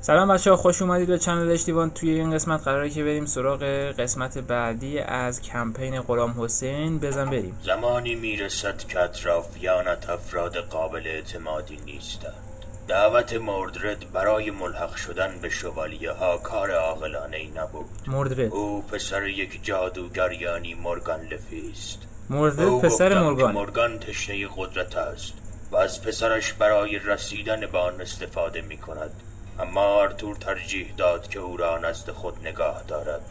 سلام بچه‌ها، خوش اومدید به کانال اشتیوان. توی این قسمت قراره که بریم سراغ قسمت بعدی از کمپین غلام حسین. بزن بریم. زمانی میرسد که اطرافیانت افراد قابل اعتمادی نیستند. دعوت مردرد برای ملحق شدن به شوالیه ها کار عاقلانه‌ای نبود. مردرد او پسر یک جادوگر یعنی مورگان لفی است. مردرد پسر مورگان. مورگان تشنه قدرت است و از پسرش برای رسیدن به آن استفاده می کند، اما آرتور ترجیح داد که او را نزد خود نگاه دارد.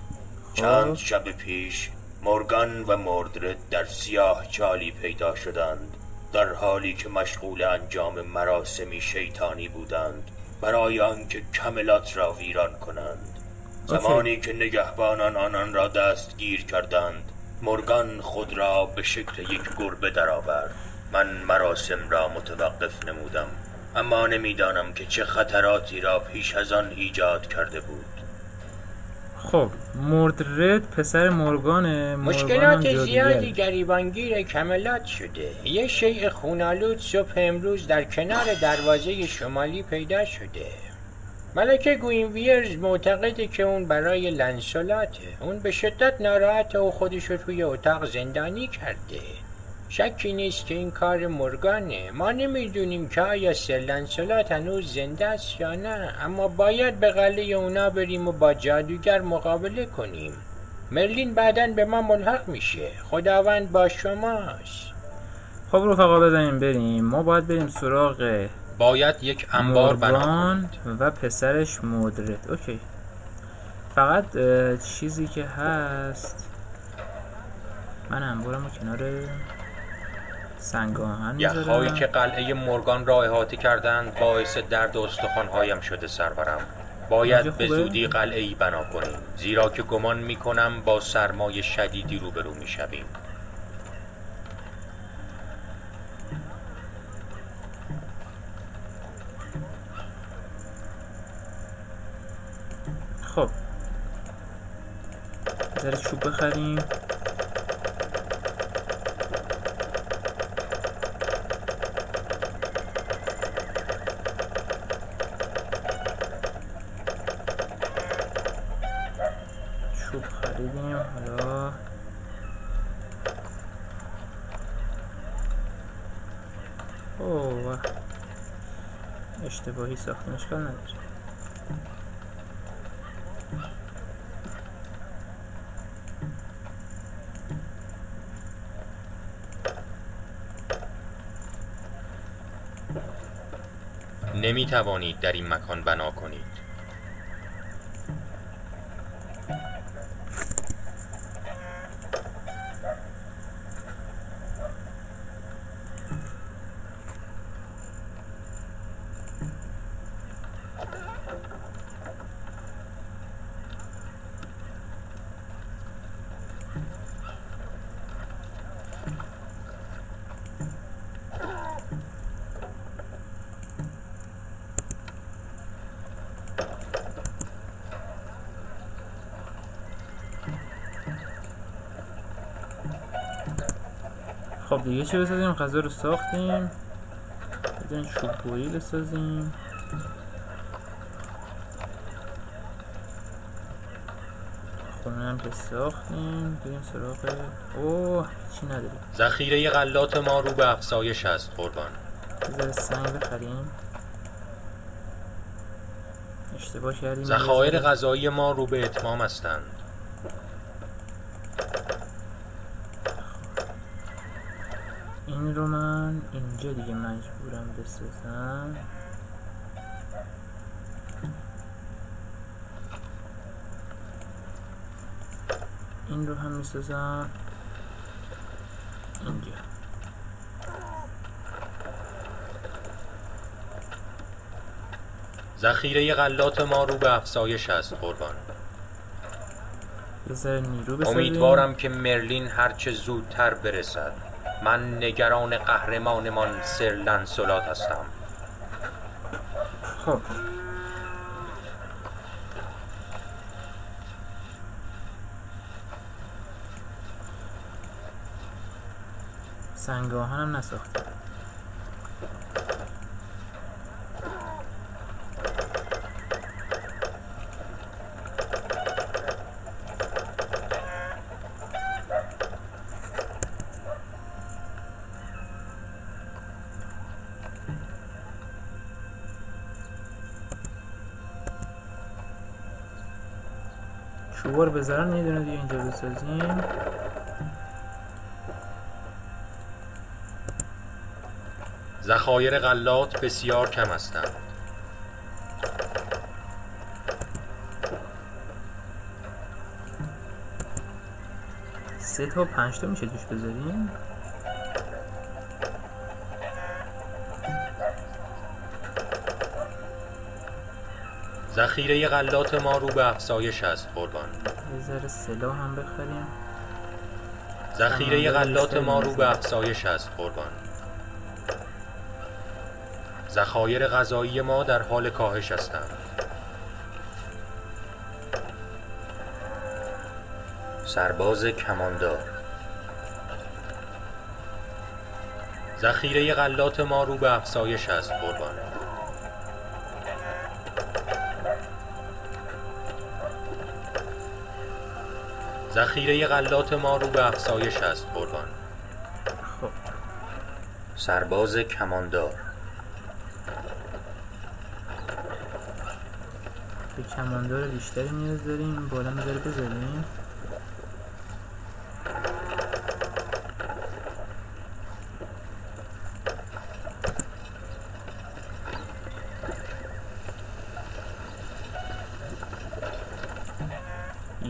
چند شب پیش مورگان و مردرد در سیاه چالی پیدا شدند، در حالی که مشغول انجام مراسمی شیطانی بودند برای آنکه کملات را ویران کنند. زمانی که نگهبانان آنان را دستگیر کردند، مورگان خود را به شکل یک گربه درآورد. من مراسم را متوقف نمودم، اما نمیدانم که چه خطراتی را پیش از آن ایجاد کرده بود. خب مردرد پسر مورگانه. مشکلات زیادی گریبانگیر کملات شده. یه شیء خونالود صبح امروز در کنار دروازه شمالی پیدا شده. ملکه گوینویرز معتقده که اون برای لنسولاته. اون به شدت ناراحته و خودش رو توی اتاق زندانی کرده. شکی نیست که این کار مورگانه. ما نمیدونیم که آیا سر لنسولات هنوز زنده است یا نه، اما باید به قلعه اونا بریم و با جادوگر مقابله کنیم. مرلین بعداً به ما ملحق میشه. خداوند با شماست. خب رفقا بزنیم بریم. ما باید بریم سراغ باید یک انبار مورگان و پسرش مردرد. اوکی. فقط چیزی که هست، من انبارمو کنار سنگ آهن میذارم. یخهایی که قلعه مورگان را احاطه کردند باعث درد استخوان‌هایم شده سرورم. باید به زودی قلعه‌ای بنا کنیم، زیرا که گمان میکنم با سرمای شدیدی روبرو میشویم. خب بذارید چوب بخریم. چوب خریدیم. حالا اوه اشتباهی ساختیم، اشکال نداره. نمی توانید در این مکان بنا کنید. خب دیگه چی بسازیم؟ غذا رو ساختیم. بدون چوب بویی بسازیم. خونه هم که ساختیم. بریم سراغ اوه چی نداریم. ذخیره غلات ما رو به افزایش است قربان. بذار سنگ بخریم. اشتباه کردیم. ذخایر غذایی ما رو به اتمام هستند. این رو من اینجا دیگه مجبورم بسازم. این رو هم میسازم اینجا. ذخیره غلات ما رو به افزایش است قربان. بذار نیرو بسازیم. امیدوارم که مرلین هرچه زودتر برسد. من نگران قهرمانمان سر لنسولات هستم. خب سنگ آهنم نساختیم. شوار بذارن یه دونه دیگه اینجا بسازیم. ذخایر غلات بسیار کم هستند. 3 تا 5 تا میشه توش بذاریم. ذخیره غلات ما رو به افزایش است قربان. یه ذره سلاح هم بخریم. ذخیره غلات ما رو به افزایش است قربان. ذخایر غذایی ما در حال کاهش هستند. سرباز کماندار. ذخیره غلات ما رو به افزایش است قربان. ذخیره غلات ما رو به افزایش است قربان. خب سرباز کماندار. به کماندار بیشتری نیاز داریم. بالا میذاره بذاریم.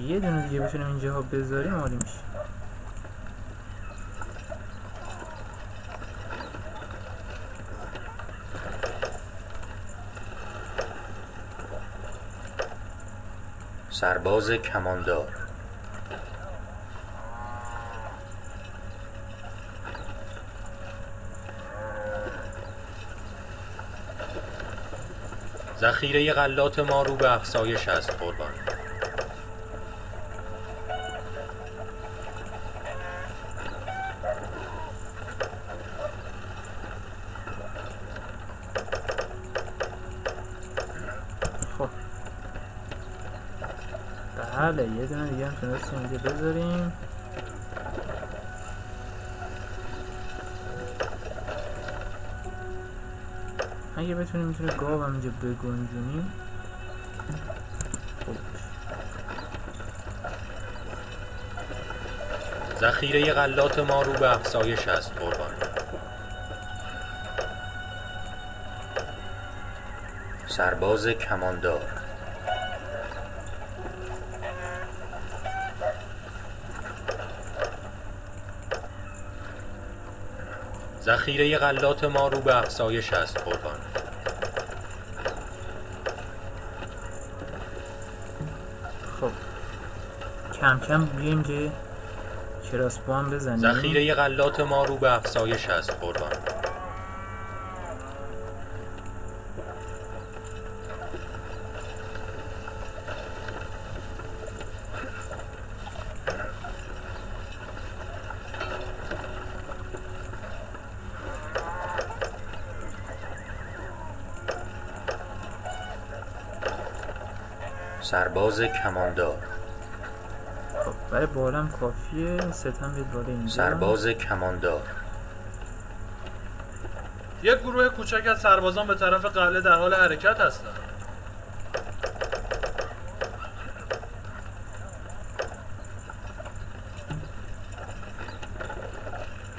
یه دونه دیگه بتونیم اینجا بذاریم عالی میشه. سرباز کماندار. ذخیره غلات ما رو به افزایش است قربان. خب بله یه دونه دیگه هم تونستیم اینجا بذاریم. اگه بتونیم میتونه گاو هم اینجا بگنجونیم. ذخیره غلات ما رو به افزایش است قربان. سرباز کماندار. ذخیره غلات ما رو به افزایش است قربان. خب کم کم بیایم که کراسبو هم بزنیم. ذخیره غلات ما رو به افزایش است قربان. سرباز کماندار. خب برای بالام کافیه. ستم بید بالا اینجا. سرباز کماندار. یک گروه کوچک از سربازان به طرف قلعه در حال حرکت هستند.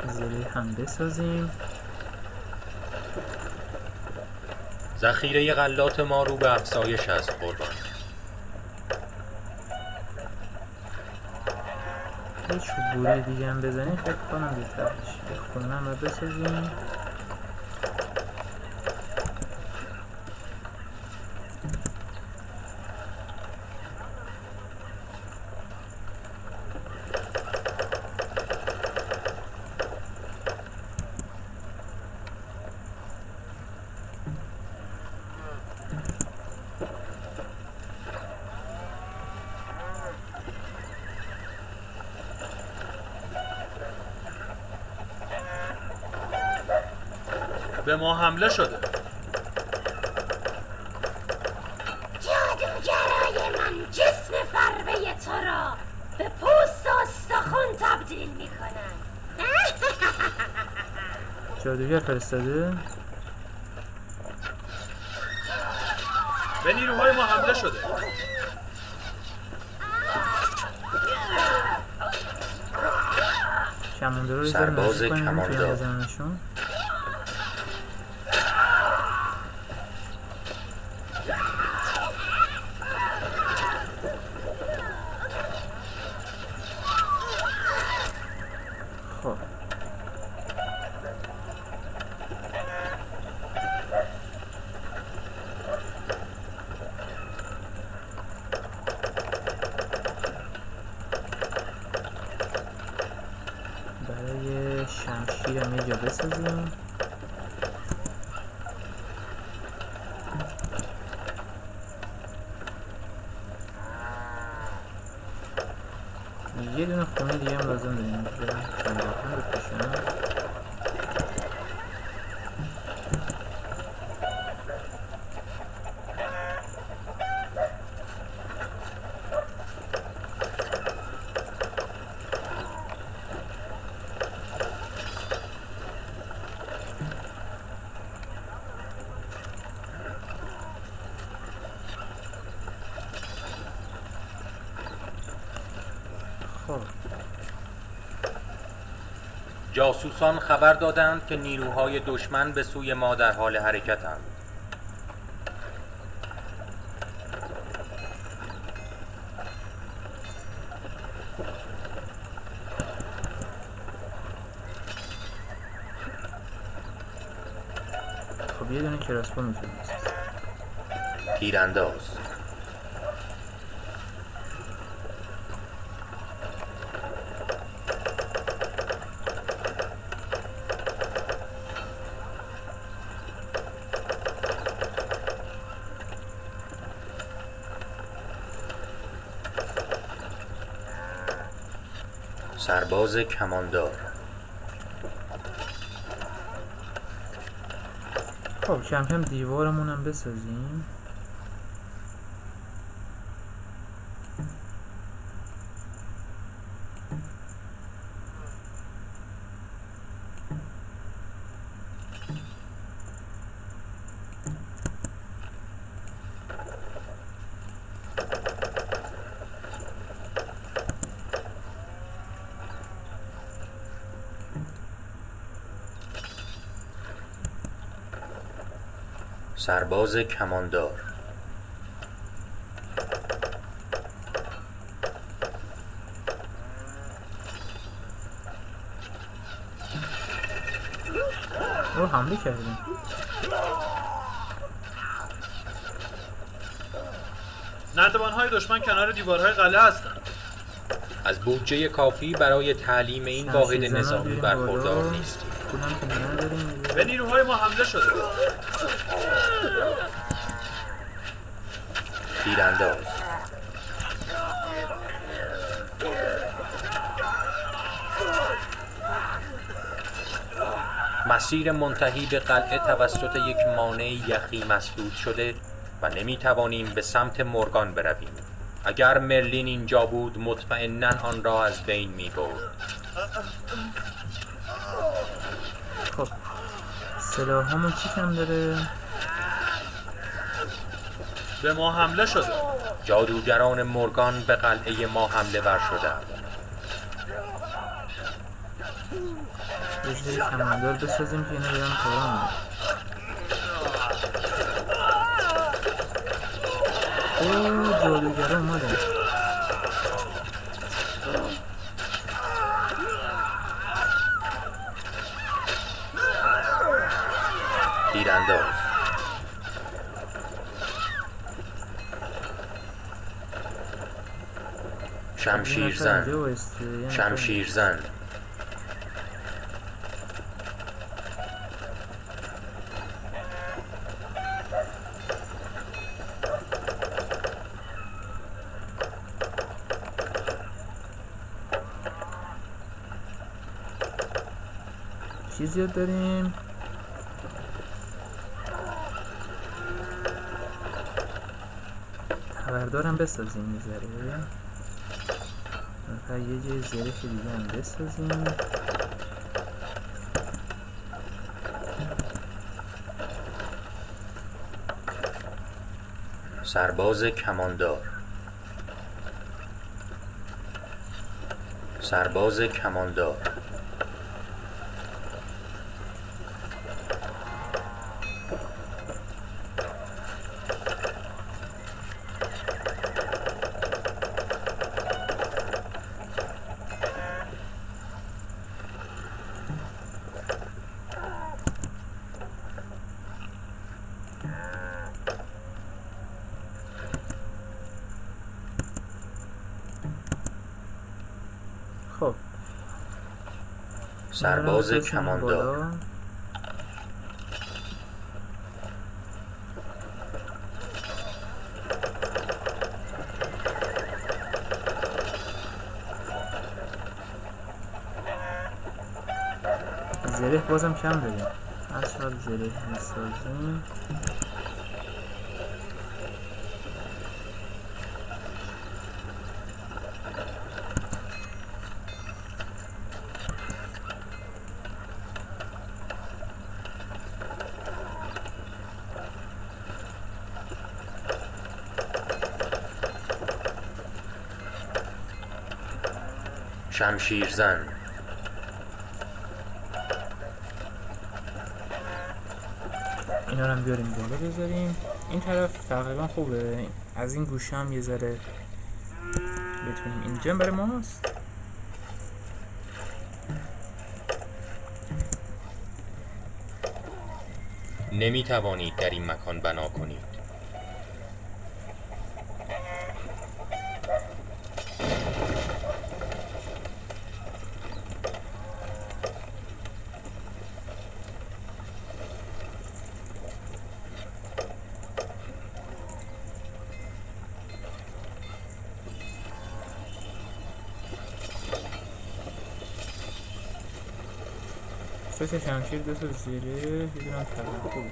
زلی هم بسازیم. ذخیره غلات ما رو به افزایش است قربان. یه چوبوری دیگه هم بزنیم فکر کنم بهتر بشه. یه خونه هم بسازیم. به ما حمله شده. جادوگرای من جسم فربه تو را به پوست و استخون تبدیل می کنن. جادوگر فرستاده. به نیروهای ما حمله شده. کمانده رو سرباز کماندار. بزنمشون. خب برای شمشیرم یه جا بسازیم. یه دونه خونه دیگه هم لازم داریم. برم کنداکن بپوشم. خب جاسوسان خبر دادند که نیروهای دشمن به سوی ما در حال حرکتند. خب یه دونه کراسبو میتونیم تیرانداز. سرباز کماندار. خب کم کم دیوارمون هم بسازیم. سرباز کماندار. رو حمله کردیم. نردبان‌های دشمن کنار دیوارهای قلعه هستند. از بودجه کافی برای تعلیم این واحد نظامی برخوردار نیست. پولم که نداریم. به نیروهای ما حمله شده. تیرانداز. مسیر منتهی به قلعه توسط یک مانع یخی مسدود شده و نمیتوانیم به سمت مورگان برویم. اگر مرلین اینجا بود مطمئناً آن را از بین می‌برد. خب سلاحامون چی کم داره؟ به ما حمله شده. جادوگران مورگان به قلعه ما حمله ور شدند. یه سری کماندار بسازیم که اینا برن قرآن. اوه جادوگران اومدن. تیرانداز. شمشیرزن. شمشیرزن. چی زیاد داریم؟ خبردارم بسازیم یه ذره. یه جای ظریف دیگه هم بسازیم. سرباز کماندار. سرباز کماندار. خب سرباز بریم کماندار. بالا. زره بازم کم داریم. هر چقدر زره میسازیم شمشیرزن. اینا رو هم بیاریم بالا بذاریم. این طرف تقریبا خوبه. از این گوشه هم یه ذره بتونیم اینجا برای ماست. نمی توانید در این مکان بنا کنید. سه تا شمشیر، 2 تا زره، یه دونه هم طلا. خوبه.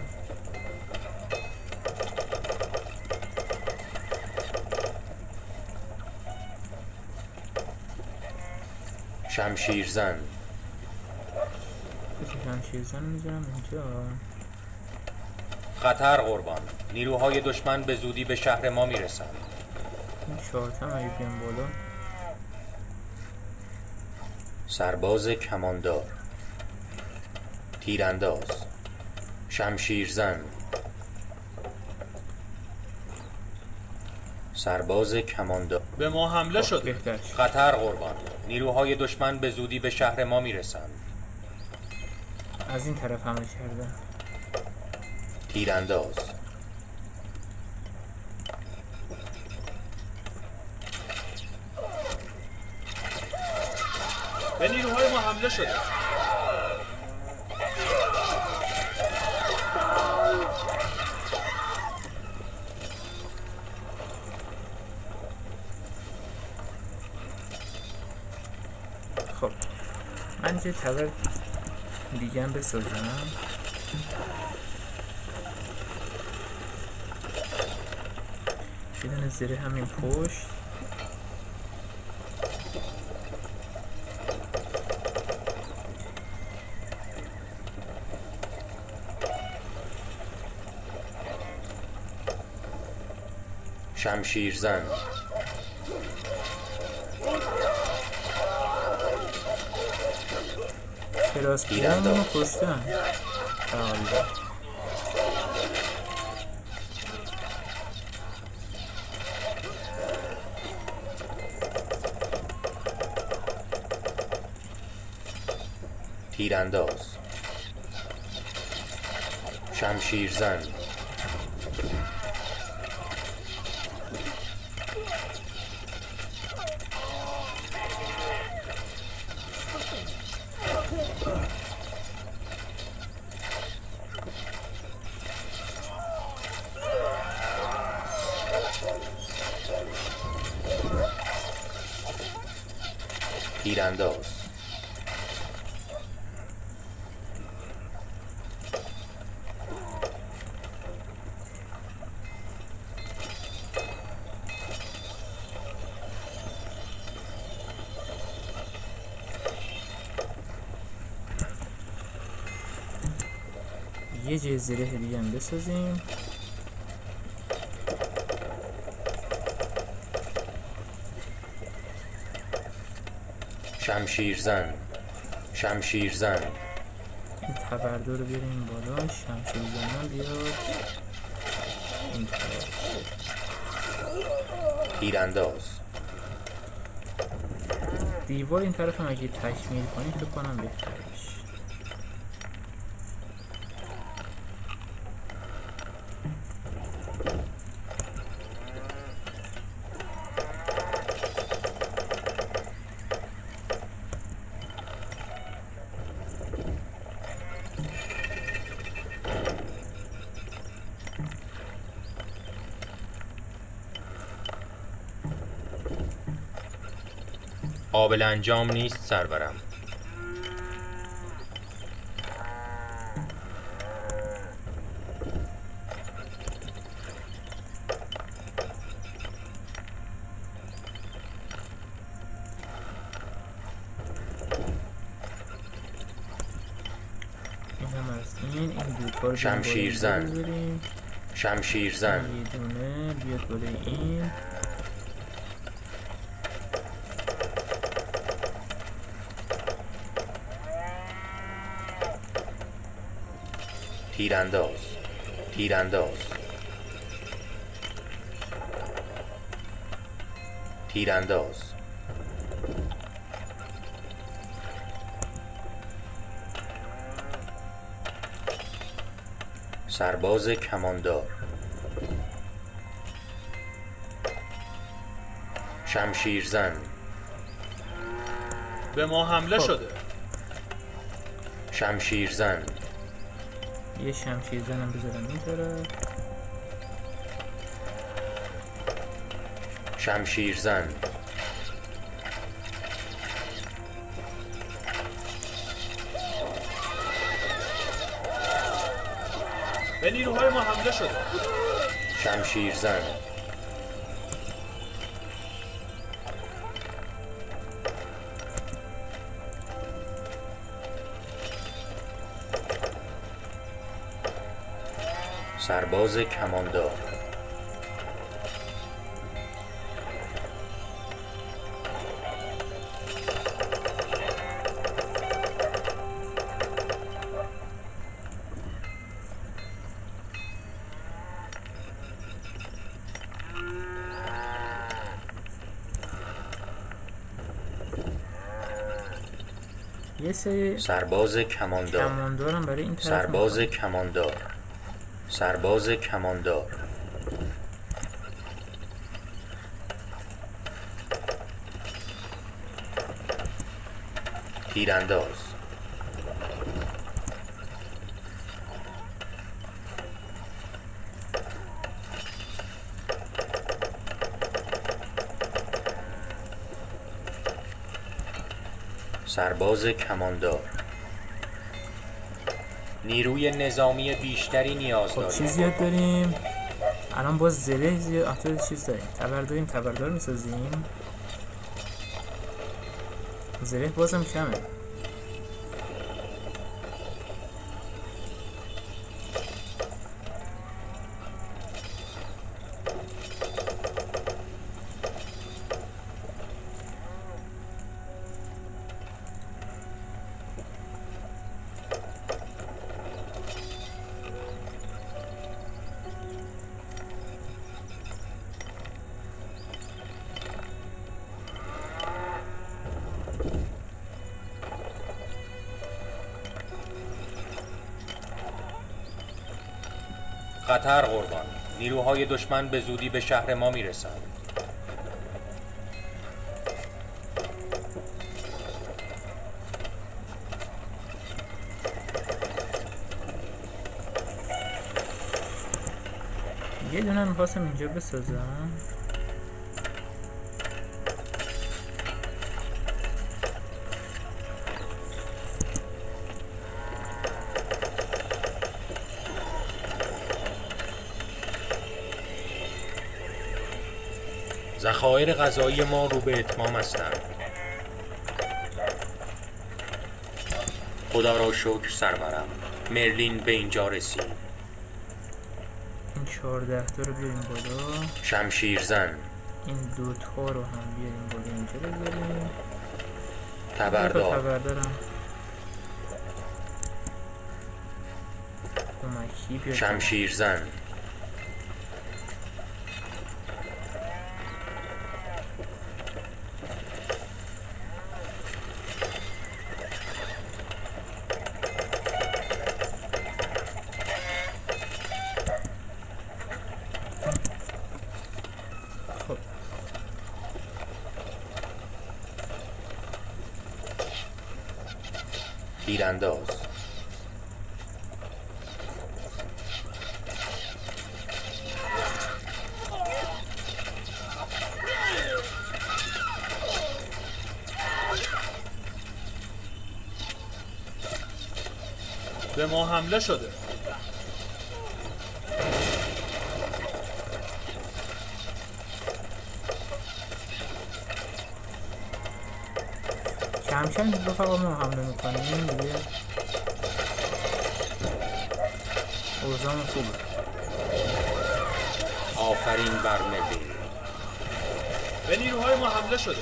شمشیرزن. 2 تا شمشیرزن رو میذارم اینجا. خطر قربان. نیروهای دشمن به زودی به شهر ما میرسند. این 4 تا اگه بیام بالا. سرباز کماندار. تیرانداز. شمشیرزن. سرباز کماندار. به ما حمله شده. بهتر شد. خطر قربان. نیروهای دشمن به زودی به شهر ما میرسند. از این طرف حمله کردن. تیرانداز. به نیروهای ما حمله شده. خب من یه تبر دیگه هم بسازم. یه دونه زره همین پشت. شمشیرزن. تراسپیرمون رو کشتن تقریبا. تیرانداز. شمشیرزن. تیرانداز. یه جه زره دیگه هم بسازیم. شمشیرزن. شمشیرزن. این تبردو رو بیاریم بالا. شمشیرزن هم بیاد این طرف. تیرانداز. دیوار این طرف هم اگه تکمیل کنیم فکر کنم بهتر بشه. قابل انجام نیست سرورم. این دوتا رو شمشیرزن. بذاریم. شمشیرزن. یه دونه بیاد بالای این. تیرانداز. تیرانداز. تیرانداز. سرباز کماندار. شمشیرزن. به ما حمله خب. شده. شمشیرزن. یه شمشیرزنم بذارم این طرف. شمشیرزن. به نیروهای ما حمله شده. شمشیرزن. سرباز کماندار. یه سری سرباز کماندار. کماندارم برای این طرف سرباز می‌خوام. کماندار. سرباز کماندار. تیرانداز. سرباز کماندار. نیروی نظامی بیشتری نیاز خب داریم. چی زیاد داریم؟ الان باز زره زیاد آتو چیز داریم. تبردار میسازیم. زره بازم کمه. خطر قربان. نیروهای دشمن به زودی به شهر ما میرسند. یه دونه میخواستم اینجا بسازم. ذخایر غذایی ما رو به اتمام هستند. خدا را شکر سرورم. مرلین به اینجا رسید. این 14 تا رو بیاریم بالا. شمشیرزن. این دوتا رو هم بیاریم بالا اینجا بذاریم. تبردار. تبردارم کمکی بیاریم. شمشیرزن. خب تیرانداز. به ما حمله شده. کم کم رفقا ما حمله میکنیم دیگه. اوزان خوبه. آفرین بر مرلین. به نیروهای ما حمله شده.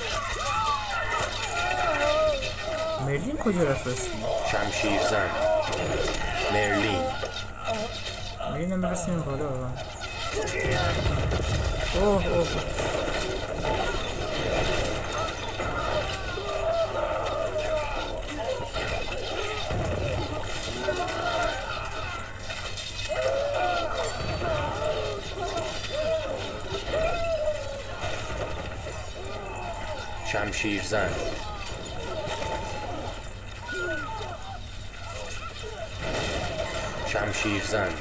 مرلین کجا رفت رسید؟ شمشیر زن مرلین. مرلین هم برسیم بالا. اوه اوه شمشیر زن شمشیر زن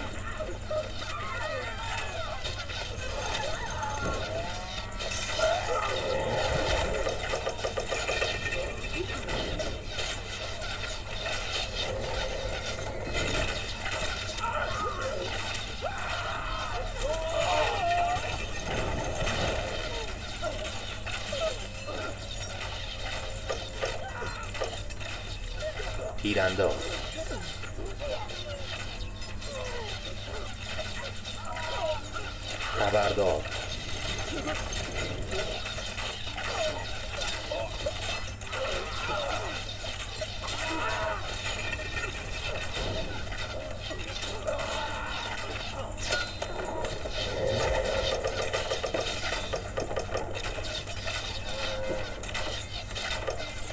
تیرانداز خبردار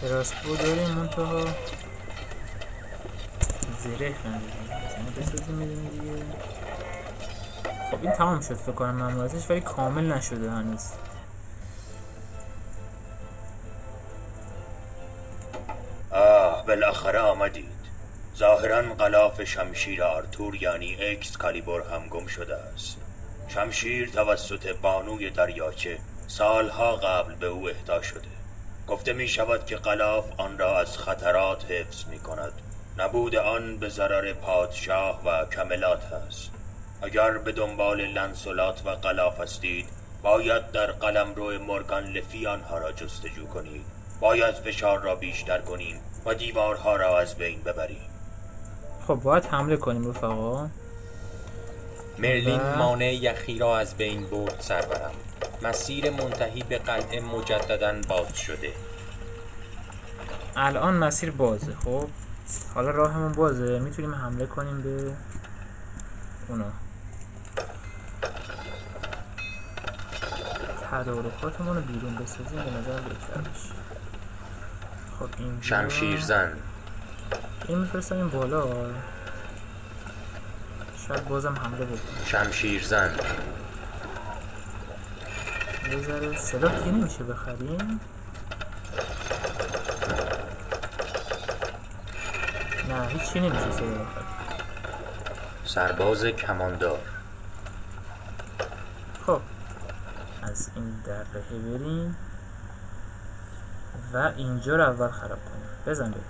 کراسبو داریم منتها زره نداریم بسازیم میدونی دیگه. خب این تمام شد فکر کنم مملکتش، ولی کامل نشده هنوز. بالاخره آمدید. ظاهرا غلاف شمشیر آرتور یعنی اکسکالیبور هم گم شده است. شمشیر توسط بانوی دریاچه سالها قبل به او اهدا شده. گفته می شود که غلاف آن را از خطرات حفظ می کند. نبود آن به ضرر پادشاه و کملات است. اگر به دنبال لنسولات و غلاف هستید، باید در قلمرو مورگان لفی آنها را جستجو کنید. باید فشار را بیشتر کنیم و دیوارها را از بین ببریم. خب باید حمله کنیم رفقا. مرلین مانع یخی را از بین برد سرورم. مسیر منتهی به قلعه مجدداً باز شده. الان مسیر بازه. خب حالا راهمون بازه، میتونیم حمله کنیم به اونا. تدارکاتمون رو بیرون بسازیم به نظر بهتر بشه. خب این شمشیر زن این میفرستم این بالا، شاید بازم حمله بکنیم. شمشیر زن یه ذره سلاح که نمیشه بخریم. نه هیچی نمیشه سلاح بخریم. سرباز کماندار. خب از این دره بریم و اینجا رو اول خراب کنیم. بزن بریم.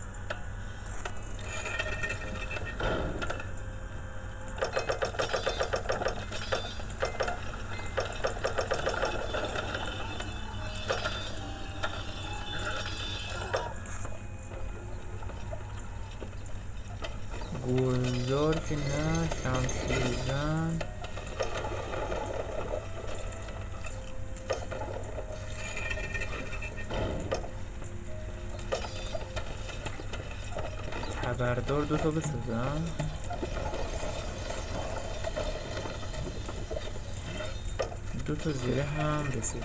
گلدار که نه، شمشیر زن. خبردار دوتا بسازم. دوتا زیره هم بسازم.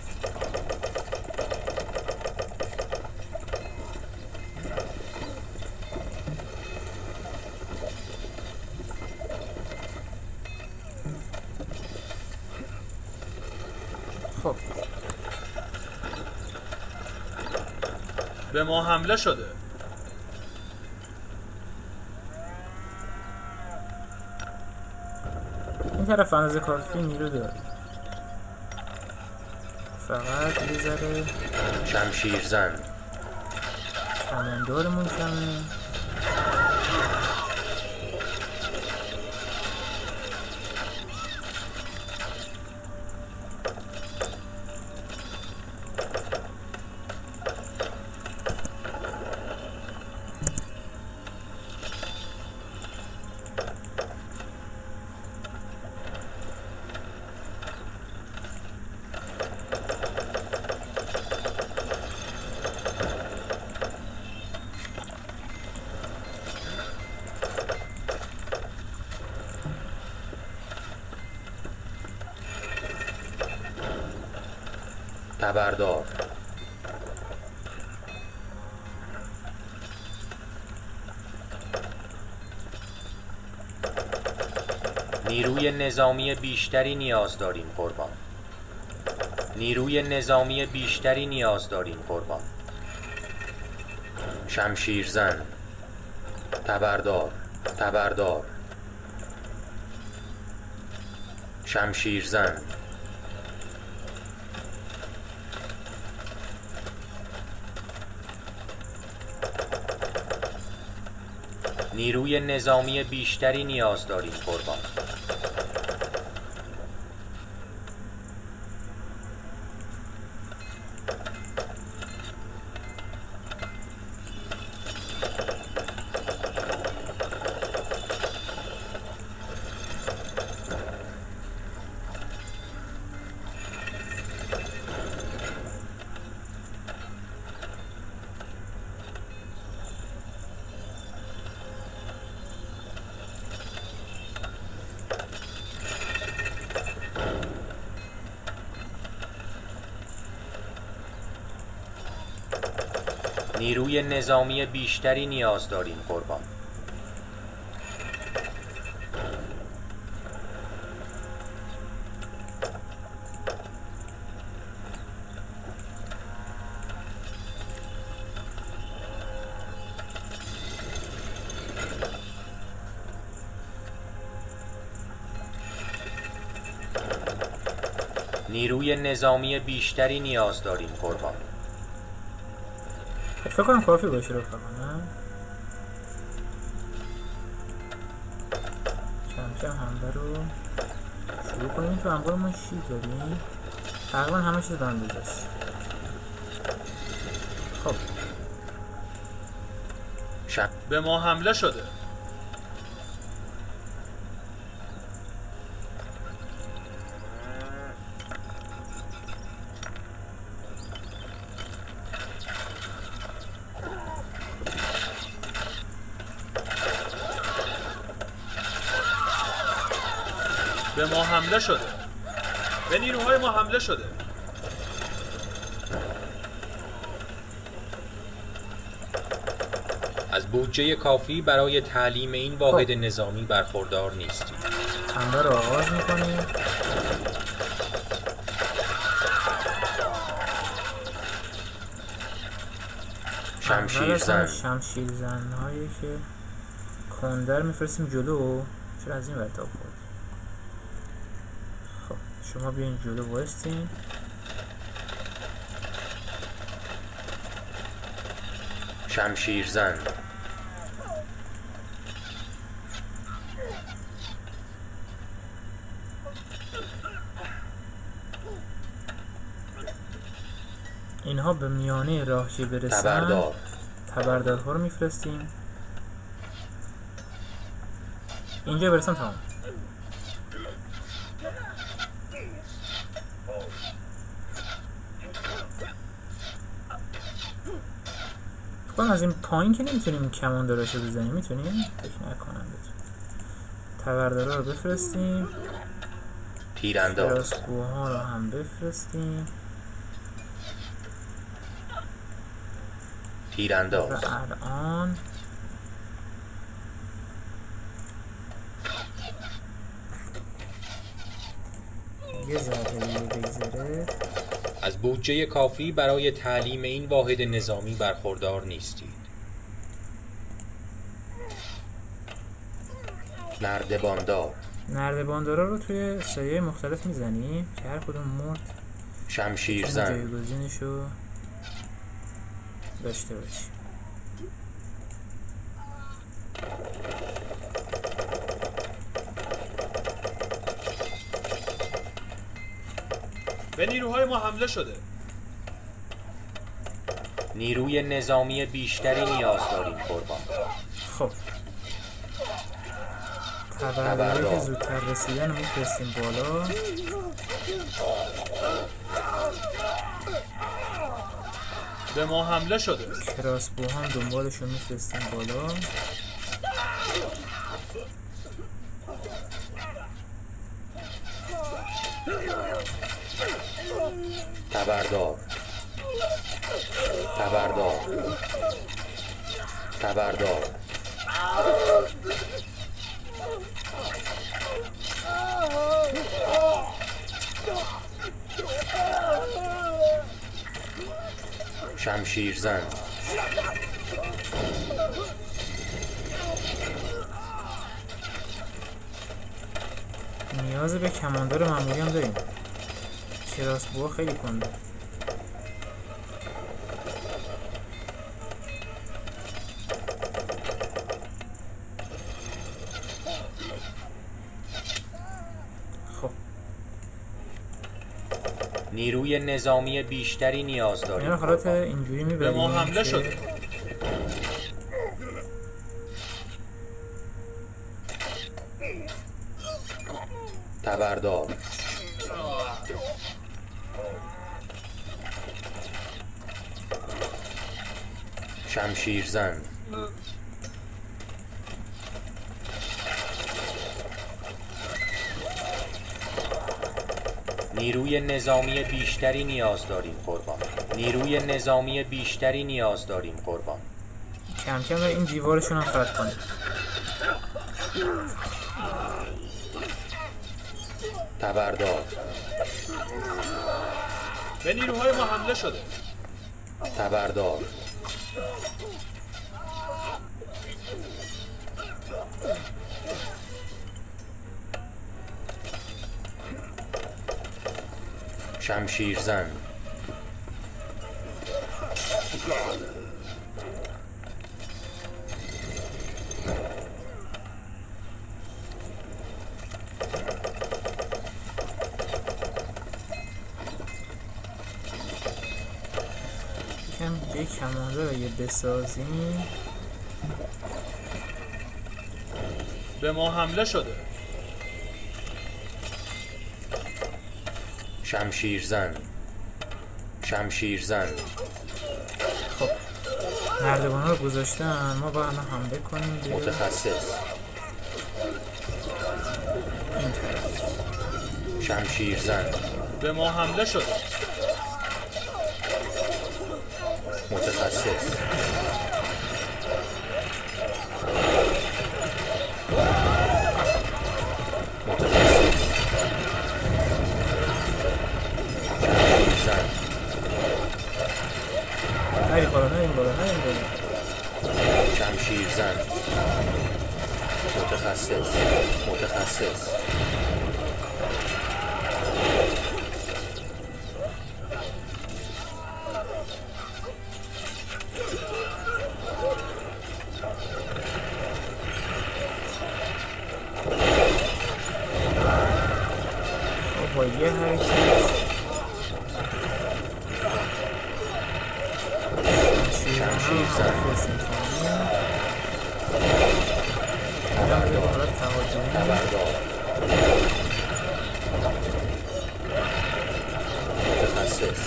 خب به ما حمله شده. این طرف اندازه کافی نیرو داره، فقط یه ذره شمشیر زن کماندارمون کمه. تبردار. نیروی نظامی بیشتری نیاز داریم قربان. نیروی نظامی بیشتری نیاز داریم قربان. شمشیرزن. تبردار. تبردار. شمشیرزن. نیروی نظامی بیشتری نیاز داریم قربان. نیروی نظامی بیشتری نیاز داریم قربان. نیروی نظامی بیشتری نیاز داریم قربان. فکر کنم کافی باشه رفقا، نه؟ کم همبه رو شروع کنیم. تو انبار ما شیر داریم، تقریبا همه چیز به اندازه است. خب به ما حمله شده. به ما حمله شده. به نیروهای ما حمله شده. از بودجه کافی برای تعلیم این واحد نظامی برخوردار نیستیم. حمله رو آغاز میکنیم. شمشیرزن. شمشیرزن هایی که کندر میفرستیم جلو. چرا از این ورتاب بود؟ خب شما بیاین جلو وایستین. شمشیرزن. اینها به میانه راه که برسن تبردار. تبردارها رو میفرستیم. اینجا برسن تمام. کنم از این پایین که نمیتونیم کمان داراشو بزنیم. میتونیم؟ فکر نکنم بتونیم. تبردارها رو بفرستیم. تیرانداز. کراسبوها رو هم بفرستیم. تیرانداز. و الان یه ضربه دیگه بگذره. از بودجه کافی برای تعلیم این واحد نظامی برخوردار نیستید. نردباندار. نردباندارا رو توی سریع مختلف میزنیم که هر کدوم مرد شمشیرزن. جایگزینش رو داشته باشیم. به نیروهای ما حمله شده. نیروی نظامی بیشتری نیاز داریم قربان. خب تبرداری که زودتر رسیدن رو میفرستیم بالا. به ما حمله شده. کراسبو هم دنبالش رو میفرستیم بالا. تبردار تبردار تبردار شمشیرزن نیاز به کماندار معمولی هم داریم. شراس خیلی کنده. خب نیروی نظامی بیشتری نیاز اینا داریم. رو حالات اینجوری به میبریم ما حمله شده. تبردار شمشیرزن نیروی نظامی بیشتری نیاز داریم قربان. نیروی نظامی بیشتری نیاز داریم قربان. کم کم این دیوارشون هم فتح کنیم. تبردار به نیروهای ما حمله شده. تبردار شمشیرزن کم یک کماندار اگه بسازیم به ما حمله شده. شمشیرزن شمشیرزن خب نردبان ها رو گذاشتن، ما باید الان حمله کنیم به متخصص این طرف. شمشیرزن به ما حمله شده. متخصص متخصص شمشیرزن نریم بالا نریم بالا نریم بالا. شمشیرزن متخصص متخصص خب با یه حرکت شمشیرزن تبردار متخصص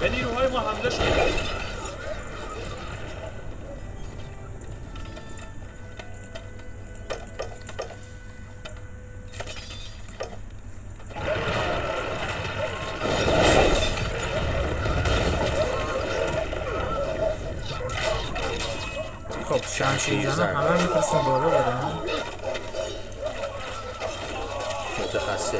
به نیروهای ما حمله شده. خب شمشیرزن همه می‌خواستیم بالا بدن. متخصص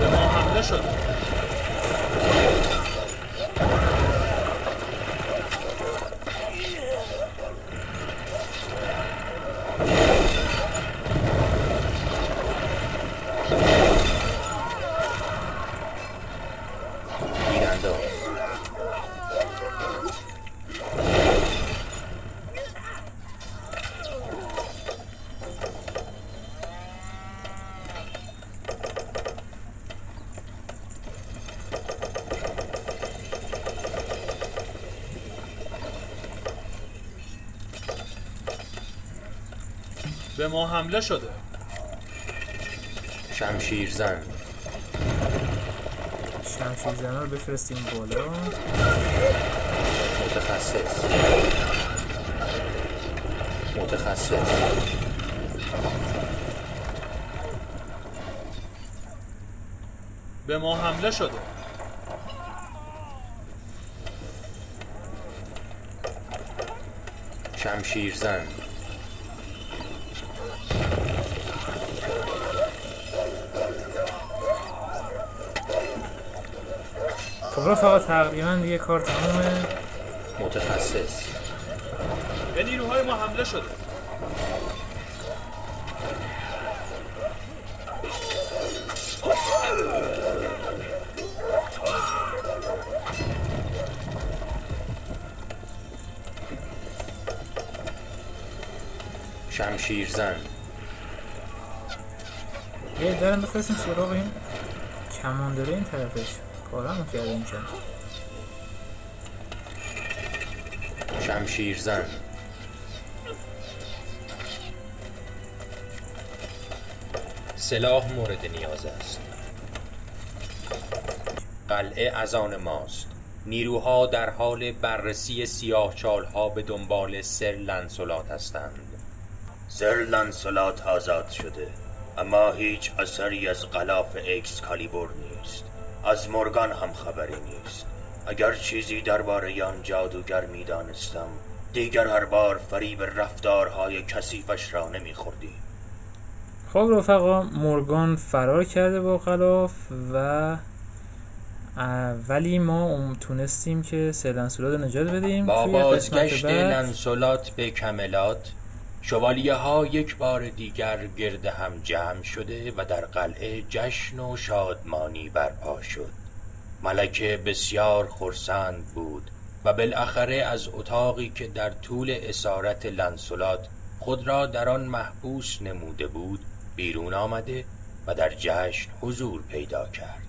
به ما حمله شده. تیرانداز به ما حمله شده. شمشیرزن شمشیر زن رو بفرستیم بالا. متخصص به ما حمله شده. شمشیر زن خب رفقا تقریبا دیگه کار تمومه. متخصص به نیروهای ما حمله شده. شمشیر زن یه درم بفرستیم سراغ این کمانداره این طرفش. کارمو کرده این چند. شمشیر زن سلاح مورد نیاز است. قلعه از آن ماست. نیروها در حال بررسی سیاهچال‌ها به دنبال سر لنسولات هستند. سر لنسولات آزاد شده، اما هیچ اثری از غلاف اکسکالیبور نیست. از مورگان هم خبری نیست. اگر چیزی درباره آن جادوگر می‌دانستم، دیگر هر بار فریب رفتارهای کثیفش را نمی‌خوردیم. خب رفقا مورگان فرار کرده با غلاف ولی ما تونستیم که سر لنسولات رو نجات بدیم. با توی بازگشت قسمت بعد لنسولات به کملات، شوالیه ها یک بار دیگر گرد هم جمع شده و در قلعه جشن و شادمانی برپا شد. ملکه بسیار خرسند بود و بالاخره از اتاقی که در طول اسارت لنسولات خود را در آن محبوس نموده بود بیرون آمده و در جشن حضور پیدا کرد.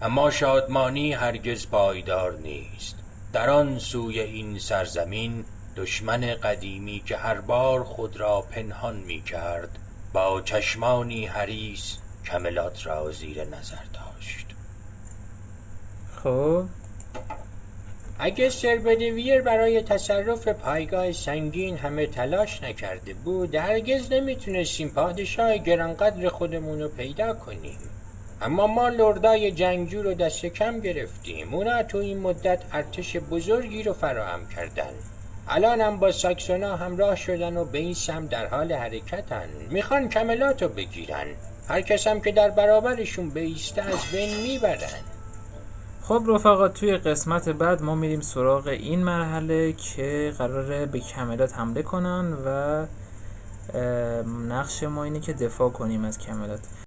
اما شادمانی هرگز پایدار نیست. در آن سوی این سرزمین دشمن قدیمی که هر بار خود را پنهان می کرد با چشمانی حریص کملات را زیر نظر داشت. خب اگه سر بدویر برای تصرف پایگاه سنگین همه تلاش نکرده بود، هرگز نمیتونستیم پادشاه گرانقدر خودمون رو پیدا کنیم. اما ما لردای جنگجو رو دست کم گرفتیم. اونا تو این مدت ارتش بزرگی رو فراهم کردن. الان هم با ساکسونا همراه شدن و به این سمت در حال حرکتن. میخوان کملات رو بگیرن. هر کس هم که در برابرشون بیسته از بین میبرن. خب رفقا توی قسمت بعد ما میریم سراغ این مرحله که قراره به کملات حمله کنن و نقش ما اینه که دفاع کنیم از کملات.